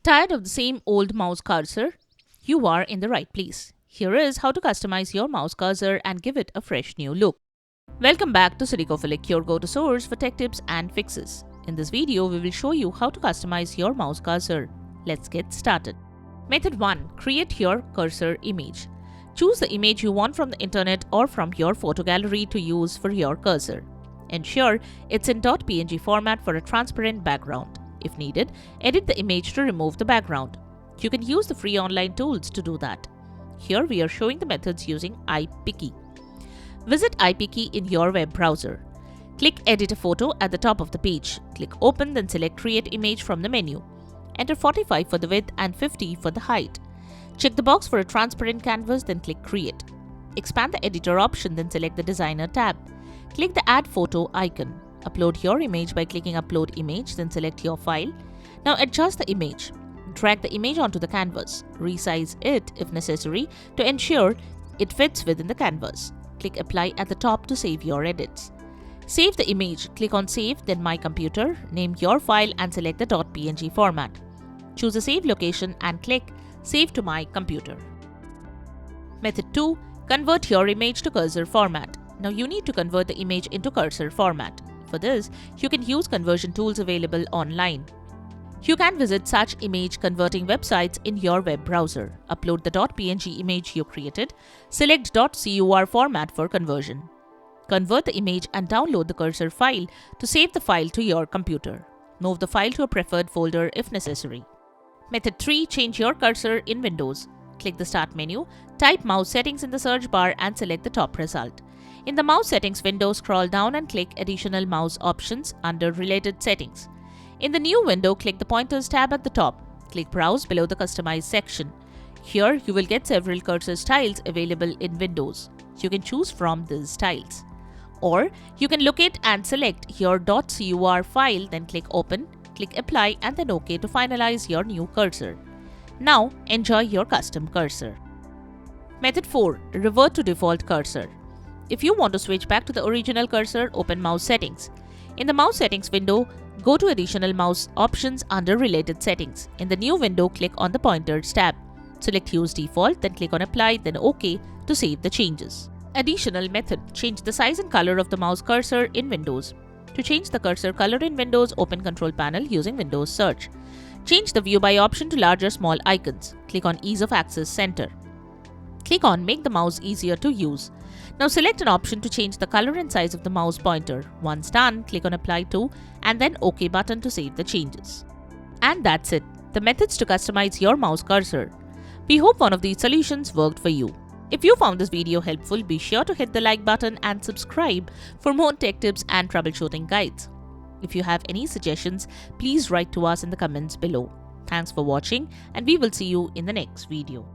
Tired of the same old mouse cursor? You are in the right place. Here is how to customize your mouse cursor and give it a fresh new look. Welcome back to Silicophilic, your go-to source for tech tips and fixes. In this video, we will show you how to customize your mouse cursor. Let's get started. Method 1. Create your cursor image. Choose the image you want from the internet or from your photo gallery to use for your cursor. Ensure it's in .png format for a transparent background. If needed, edit the image to remove the background. You can use the free online tools to do that. Here we are showing the methods using iPicky. Visit iPicky in your web browser. Click Edit a photo at the top of the page. Click Open, then select Create Image from the menu. Enter 45 for the width and 50 for the height. Check the box for a transparent canvas, then click Create. Expand the Editor option, then select the Designer tab. Click the Add Photo icon. Upload your image by clicking Upload Image, then select your file. Now adjust the image. Drag the image onto the canvas. Resize it if necessary to ensure it fits within the canvas. Click Apply at the top to save your edits. Save the image. Click on Save, then My Computer. Name your file and select the .png format. Choose a save location and click Save to My Computer. Method 2. Convert your image to cursor format. Now you need to convert the image into cursor format. For this, you can use conversion tools available online. You can visit such image converting websites in your web browser. Upload the .png image you created. Select .cur format for conversion. Convert the image and download the cursor file to save the file to your computer. Move the file to a preferred folder if necessary. Method 3. Change your cursor in Windows. Click the Start menu, type mouse settings in the search bar and select the top result. In the mouse settings window, scroll down and click Additional Mouse Options under Related Settings. In the new window, click the Pointers tab at the top. Click Browse below the Customize section. Here, you will get several cursor styles available in Windows. You can choose from these styles. Or, you can locate and select your .cur file, then click Open, click Apply and then OK to finalize your new cursor. Now, enjoy your custom cursor. Method 4. Revert to default cursor. If you want to switch back to the original cursor, open Mouse Settings. In the Mouse Settings window, go to Additional Mouse Options under Related Settings. In the new window, click on the Pointers tab. Select Use Default, then click on Apply, then OK to save the changes. Additional method. Change the size and color of the mouse cursor in Windows. To change the cursor color in Windows, open Control Panel using Windows Search. Change the View By option to large or small icons. Click on Ease of Access Center. Click on Make the mouse easier to use. Now select an option to change the color and size of the mouse pointer. Once done, click on Apply To and then OK button to save the changes. And that's it. The methods to customize your mouse cursor. We hope one of these solutions worked for you. If you found this video helpful, be sure to hit the like button and subscribe for more tech tips and troubleshooting guides. If you have any suggestions, please write to us in the comments below. Thanks for watching and we will see you in the next video.